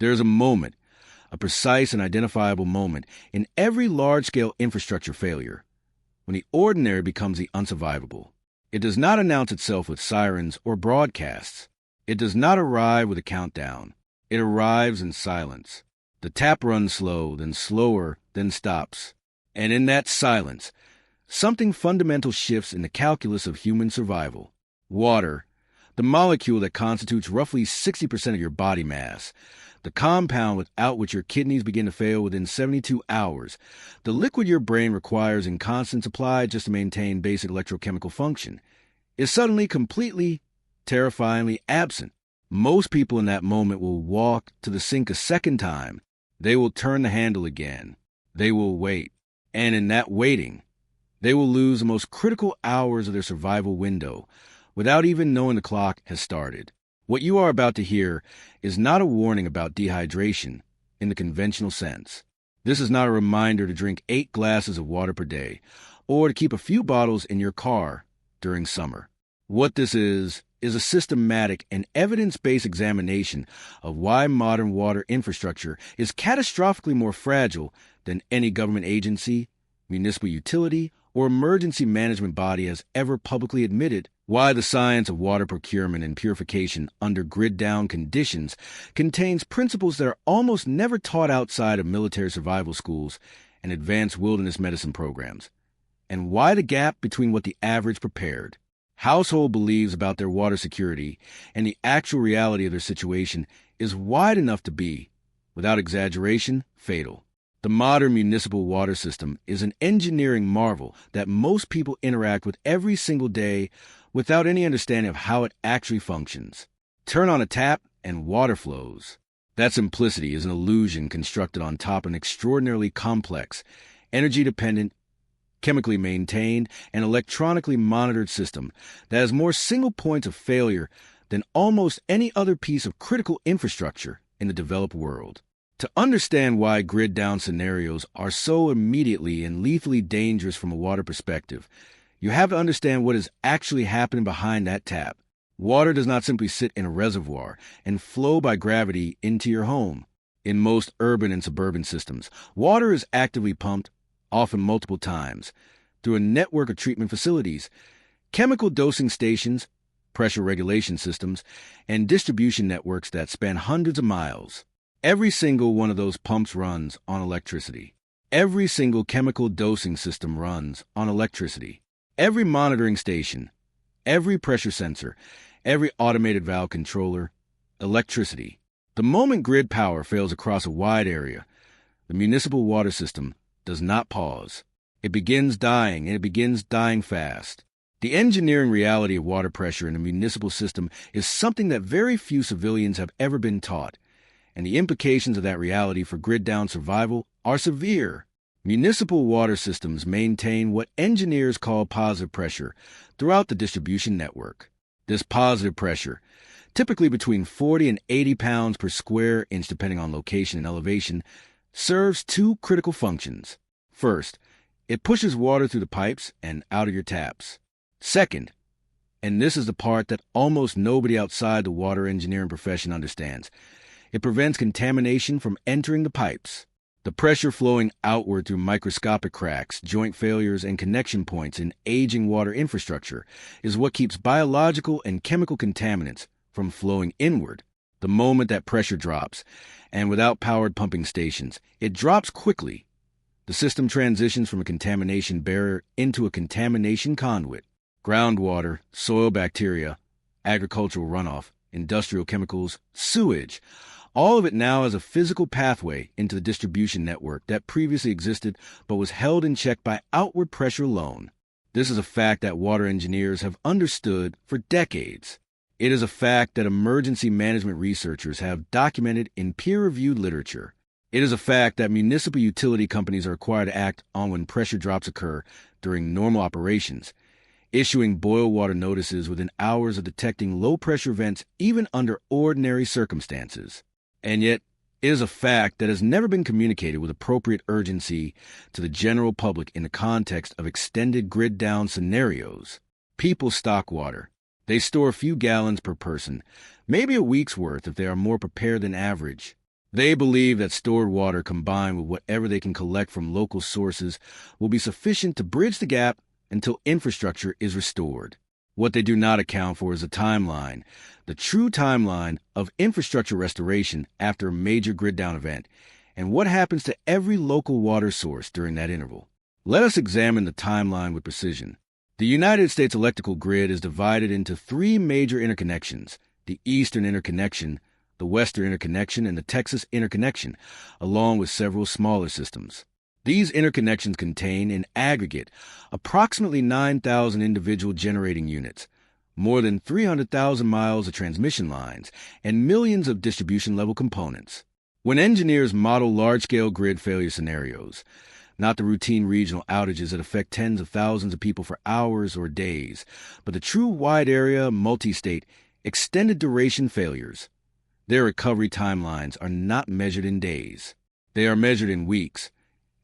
There's a moment, a precise and identifiable moment, in every large-scale infrastructure failure, when the ordinary becomes the unsurvivable. It does not announce itself with sirens or broadcasts. It does not arrive with a countdown. It arrives in silence. The tap runs slow, then slower, then stops. And in that silence, something fundamental shifts in the calculus of human survival. Water, the molecule that constitutes roughly 60% of your body mass, the compound without which your kidneys begin to fail within 72 hours, the liquid your brain requires in constant supply just to maintain basic electrochemical function, is suddenly completely, terrifyingly absent. Most people in that moment will walk to the sink a second time. They will turn the handle again. They will wait. And in that waiting, they will lose the most critical hours of their survival window without even knowing the clock has started. What you are about to hear is not a warning about dehydration in the conventional sense. This is not a reminder to drink 8 glasses of water per day or to keep a few bottles in your car during summer. What this is a systematic and evidence-based examination of why modern water infrastructure is catastrophically more fragile than any government agency, municipal utility, or emergency management body has ever publicly admitted, why the science of water procurement and purification under grid-down conditions contains principles that are almost never taught outside of military survival schools and advanced wilderness medicine programs, and why the gap between what the average prepared household believes about their water security and the actual reality of their situation is wide enough to be, without exaggeration, fatal. The modern municipal water system is an engineering marvel that most people interact with every single day without any understanding of how it actually functions. Turn on a tap and water flows. That simplicity is an illusion constructed on top of an extraordinarily complex, energy-dependent, chemically maintained, and electronically monitored system that has more single points of failure than almost any other piece of critical infrastructure in the developed world. To understand why grid-down scenarios are so immediately and lethally dangerous from a water perspective, you have to understand what is actually happening behind that tap. Water does not simply sit in a reservoir and flow by gravity into your home. In most urban and suburban systems, water is actively pumped, often multiple times, through a network of treatment facilities, chemical dosing stations, pressure regulation systems, and distribution networks that span hundreds of miles. Every single one of those pumps runs on electricity. Every single chemical dosing system runs on electricity. Every monitoring station, every pressure sensor, every automated valve controller, electricity. The moment grid power fails across a wide area, the municipal water system does not pause. It begins dying, and it begins dying fast. The engineering reality of water pressure in a municipal system is something that very few civilians have ever been taught, and the implications of that reality for grid-down survival are severe. Municipal water systems maintain what engineers call positive pressure throughout the distribution network. This positive pressure, typically between 40 and 80 pounds per square inch depending on location and elevation, serves 2 critical functions. First, it pushes water through the pipes and out of your taps. Second, and this is the part that almost nobody outside the water engineering profession understands, it prevents contamination from entering the pipes. The pressure flowing outward through microscopic cracks, joint failures, and connection points in aging water infrastructure is what keeps biological and chemical contaminants from flowing inward. The moment that pressure drops, and without powered pumping stations, it drops quickly. The system transitions from a contamination barrier into a contamination conduit. Groundwater, soil bacteria, agricultural runoff, industrial chemicals, sewage, all of it now has a physical pathway into the distribution network that previously existed but was held in check by outward pressure alone. This is a fact that water engineers have understood for decades. It is a fact that emergency management researchers have documented in peer-reviewed literature. It is a fact that municipal utility companies are required to act on when pressure drops occur during normal operations, issuing boil water notices within hours of detecting low-pressure vents even under ordinary circumstances. And yet, it is a fact that has never been communicated with appropriate urgency to the general public in the context of extended grid-down scenarios. People stock water. They store a few gallons per person, maybe a week's worth if they are more prepared than average. They believe that stored water combined with whatever they can collect from local sources will be sufficient to bridge the gap until infrastructure is restored. What they do not account for is a timeline, the true timeline of infrastructure restoration after a major grid down event, and what happens to every local water source during that interval. Let us examine the timeline with precision. The United States electrical grid is divided into three major interconnections: the Eastern Interconnection, the Western Interconnection, and the Texas Interconnection, along with several smaller systems. These interconnections contain, in aggregate, approximately 9,000 individual generating units, more than 300,000 miles of transmission lines, and millions of distribution-level components. When engineers model large-scale grid failure scenarios, not the routine regional outages that affect tens of thousands of people for hours or days, but the true wide-area, multi-state, extended duration failures, their recovery timelines are not measured in days. They are measured in weeks,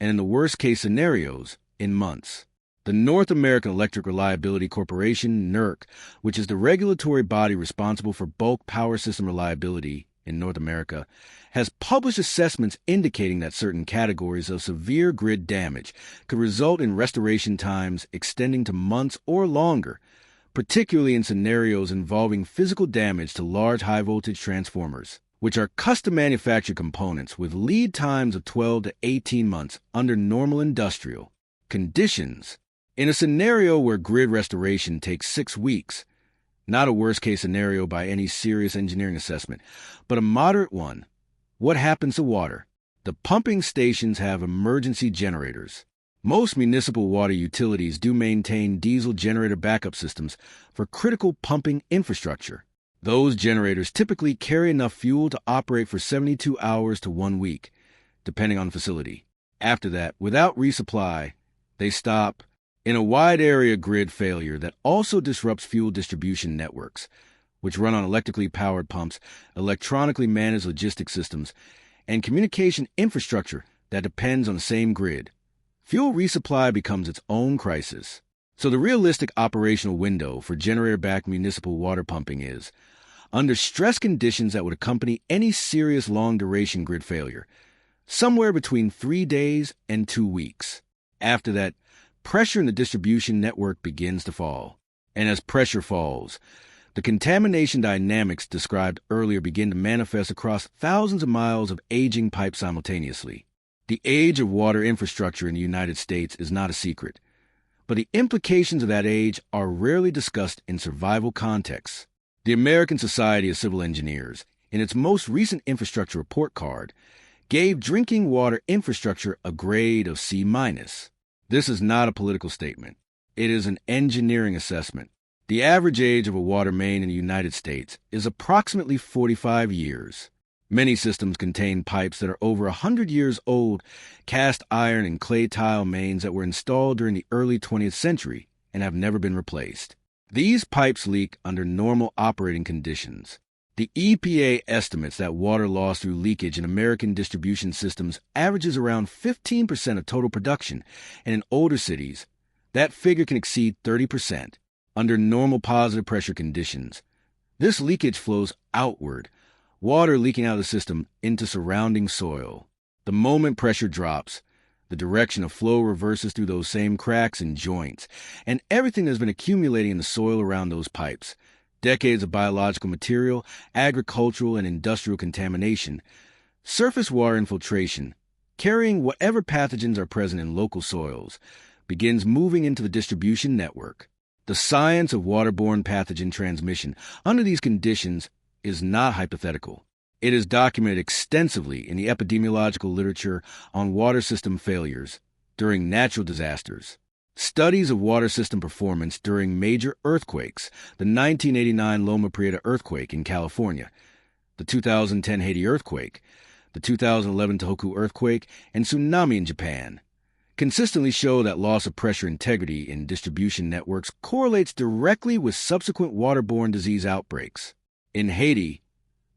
and in the worst-case scenarios, in months. The North American Electric Reliability Corporation, NERC, which is the regulatory body responsible for bulk power system reliability in North America, has published assessments indicating that certain categories of severe grid damage could result in restoration times extending to months or longer, particularly in scenarios involving physical damage to large high-voltage transformers, which are custom-manufactured components with lead times of 12 to 18 months under normal industrial conditions. In a scenario where grid restoration takes 6 weeks, not a worst-case scenario by any serious engineering assessment, but a moderate one, what happens to water? The pumping stations have emergency generators. Most municipal water utilities do maintain diesel generator backup systems for critical pumping infrastructure. Those generators typically carry enough fuel to operate for 72 hours to 1 week, depending on the facility. After that, without resupply, they stop. In a wide-area grid failure that also disrupts fuel distribution networks, which run on electrically powered pumps, electronically managed logistics systems, and communication infrastructure that depends on the same grid, fuel resupply becomes its own crisis. So the realistic operational window for generator-backed municipal water pumping is, under stress conditions that would accompany any serious long-duration grid failure, somewhere between 3 days and 2 weeks. After that, pressure in the distribution network begins to fall. And as pressure falls, the contamination dynamics described earlier begin to manifest across thousands of miles of aging pipes simultaneously. The age of water infrastructure in the United States is not a secret, but the implications of that age are rarely discussed in survival contexts. The American Society of Civil Engineers, in its most recent infrastructure report card, gave drinking water infrastructure a grade of C-. This is not a political statement. It is an engineering assessment. The average age of a water main in the United States is approximately 45 years. Many systems contain pipes that are over 100 years old, cast iron and clay tile mains that were installed during the early 20th century and have never been replaced. These pipes leak under normal operating conditions. The EPA estimates that water loss through leakage in American distribution systems averages around 15% of total production, and in older cities, that figure can exceed 30%. Under normal positive pressure conditions, this leakage flows outward, water leaking out of the system into surrounding soil. The moment pressure drops, the direction of flow reverses through those same cracks and joints, and everything that's been accumulating in the soil around those pipes, decades of biological material, agricultural and industrial contamination, surface water infiltration, carrying whatever pathogens are present in local soils, begins moving into the distribution network. The science of waterborne pathogen transmission under these conditions is not hypothetical. It is documented extensively in the epidemiological literature on water system failures during natural disasters. Studies of water system performance during major earthquakes, the 1989 Loma Prieta earthquake in California, the 2010 Haiti earthquake, the 2011 Tohoku earthquake, and tsunami in Japan, consistently show that loss of pressure integrity in distribution networks correlates directly with subsequent waterborne disease outbreaks. In Haiti,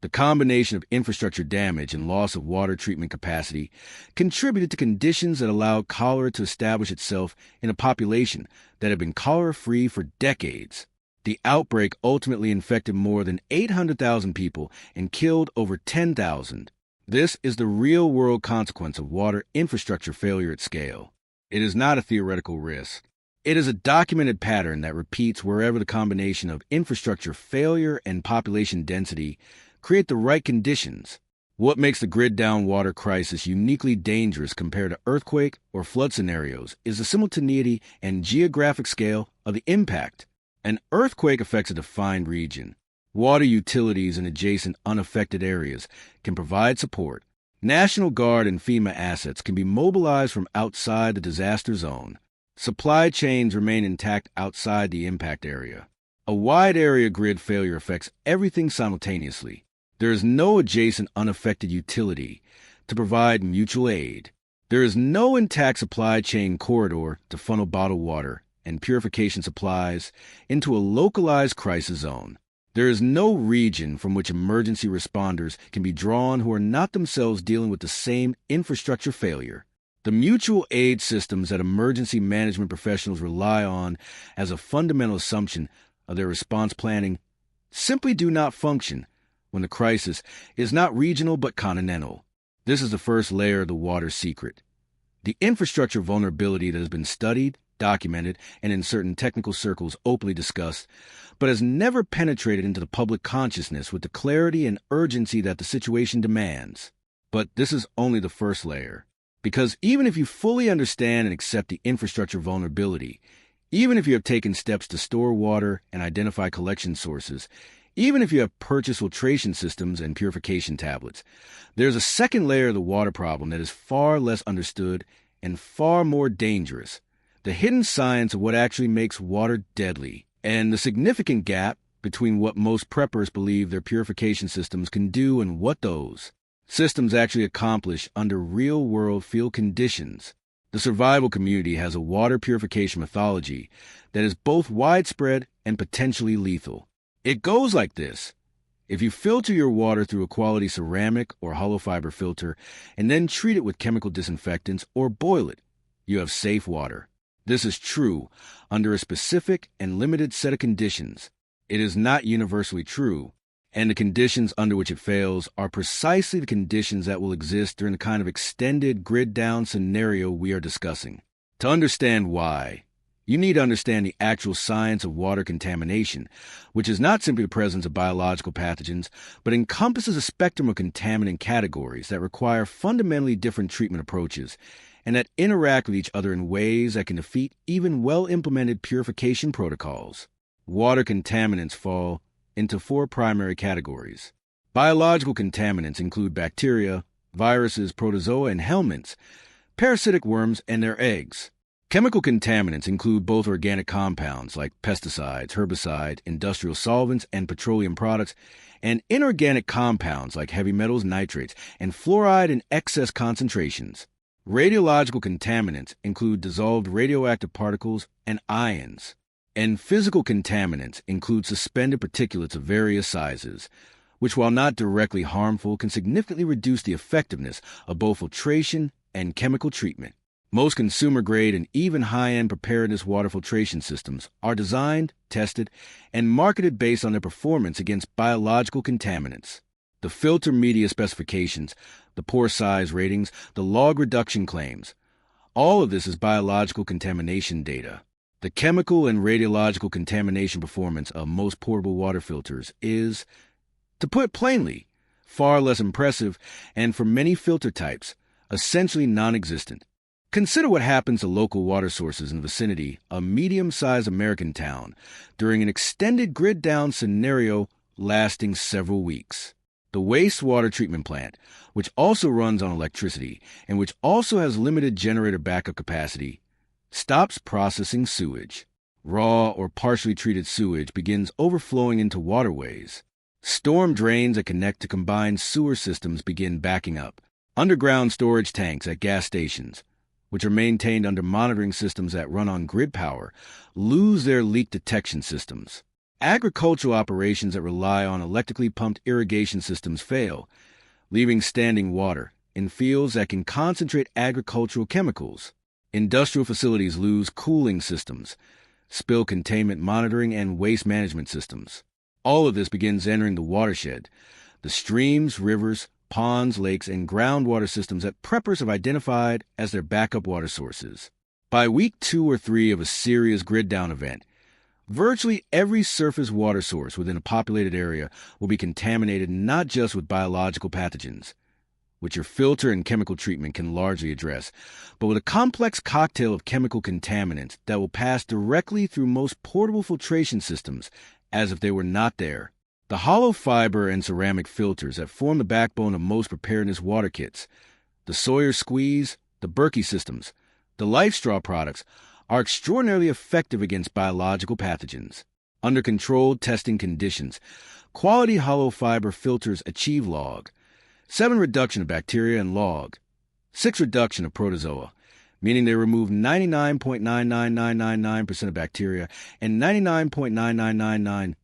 the combination of infrastructure damage and loss of water treatment capacity contributed to conditions that allowed cholera to establish itself in a population that had been cholera-free for decades. The outbreak ultimately infected more than 800,000 people and killed over 10,000. This is the real-world consequence of water infrastructure failure at scale. It is not a theoretical risk. It is a documented pattern that repeats wherever the combination of infrastructure failure and population density create the right conditions. What makes the grid-down water crisis uniquely dangerous compared to earthquake or flood scenarios is the simultaneity and geographic scale of the impact. An earthquake affects a defined region. Water utilities in adjacent unaffected areas can provide support. National Guard and FEMA assets can be mobilized from outside the disaster zone. Supply chains remain intact outside the impact area. A wide area grid failure affects everything simultaneously. There is no adjacent unaffected utility to provide mutual aid. There is no intact supply chain corridor to funnel bottled water and purification supplies into a localized crisis zone. There is no region from which emergency responders can be drawn who are not themselves dealing with the same infrastructure failure. The mutual aid systems that emergency management professionals rely on as a fundamental assumption of their response planning simply do not function when the crisis is not regional but continental. This is the first layer of the water secret. The infrastructure vulnerability that has been studied, documented, and in certain technical circles openly discussed, but has never penetrated into the public consciousness with the clarity and urgency that the situation demands. But this is only the first layer. Because even if you fully understand and accept the infrastructure vulnerability, even if you have taken steps to store water and identify collection sources, even if you have purchased filtration systems and purification tablets, there's a second layer of the water problem that is far less understood and far more dangerous. The hidden science of what actually makes water deadly, and the significant gap between what most preppers believe their purification systems can do and what those systems actually accomplish under real-world field conditions. The survival community has a water purification mythology that is both widespread and potentially lethal. It goes like this. If you filter your water through a quality ceramic or hollow fiber filter and then treat it with chemical disinfectants or boil it, you have safe water. This is true under a specific and limited set of conditions. It is not universally true, and the conditions under which it fails are precisely the conditions that will exist during the kind of extended grid-down scenario we are discussing. To understand why, you need to understand the actual science of water contamination, which is not simply the presence of biological pathogens, but encompasses a spectrum of contaminant categories that require fundamentally different treatment approaches and that interact with each other in ways that can defeat even well-implemented purification protocols. Water contaminants fall into four primary categories. Biological contaminants include bacteria, viruses, protozoa, and helminths, parasitic worms, and their eggs. Chemical contaminants include both organic compounds like pesticides, herbicides, industrial solvents, and petroleum products, and inorganic compounds like heavy metals, nitrates, and fluoride in excess concentrations. Radiological contaminants include dissolved radioactive particles and ions. And physical contaminants include suspended particulates of various sizes, which, while not directly harmful, can significantly reduce the effectiveness of both filtration and chemical treatment. Most consumer-grade and even high-end preparedness water filtration systems are designed, tested, and marketed based on their performance against biological contaminants. The filter media specifications, the pore size ratings, the log reduction claims, all of this is biological contamination data. The chemical and radiological contamination performance of most portable water filters is, to put it plainly, far less impressive and, for many filter types, essentially non-existent. Consider what happens to local water sources in the vicinity of a medium-sized American town during an extended grid-down scenario lasting several weeks. The wastewater treatment plant, which also runs on electricity and which also has limited generator backup capacity, stops processing sewage. Raw or partially treated sewage begins overflowing into waterways. Storm drains that connect to combined sewer systems begin backing up. Underground storage tanks at gas stations, which are maintained under monitoring systems that run on grid power, lose their leak detection systems. Agricultural operations that rely on electrically pumped irrigation systems fail, leaving standing water in fields that can concentrate agricultural chemicals. Industrial facilities lose cooling systems, spill containment monitoring, and waste management systems. All of this begins entering the watershed, the streams, rivers, ponds, lakes, and groundwater systems that preppers have identified as their backup water sources. By week 2 or 3 of a serious grid-down event, virtually every surface water source within a populated area will be contaminated not just with biological pathogens, which your filter and chemical treatment can largely address, but with a complex cocktail of chemical contaminants that will pass directly through most portable filtration systems as if they were not there. The hollow fiber and ceramic filters that form the backbone of most preparedness water kits, the Sawyer Squeeze, the Berkey systems, the LifeStraw products, are extraordinarily effective against biological pathogens. Under controlled testing conditions, quality hollow fiber filters achieve log 7 reduction of bacteria and log 6 reduction of protozoa, meaning they remove 99.99999% of bacteria and 99.9999%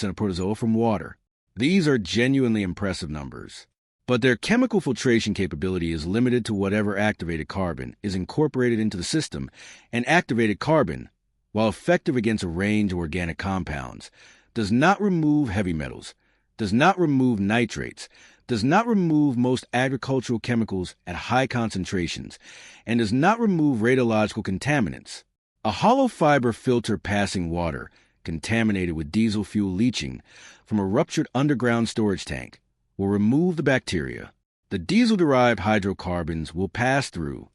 of protozoa from water. These are genuinely impressive numbers. But their chemical filtration capability is limited to whatever activated carbon is incorporated into the system, and activated carbon, while effective against a range of organic compounds, does not remove heavy metals, does not remove nitrates, does not remove most agricultural chemicals at high concentrations, and does not remove radiological contaminants. A hollow fiber filter passing water contaminated with diesel fuel leaching from a ruptured underground storage tank will remove the bacteria. The diesel-derived hydrocarbons will pass through,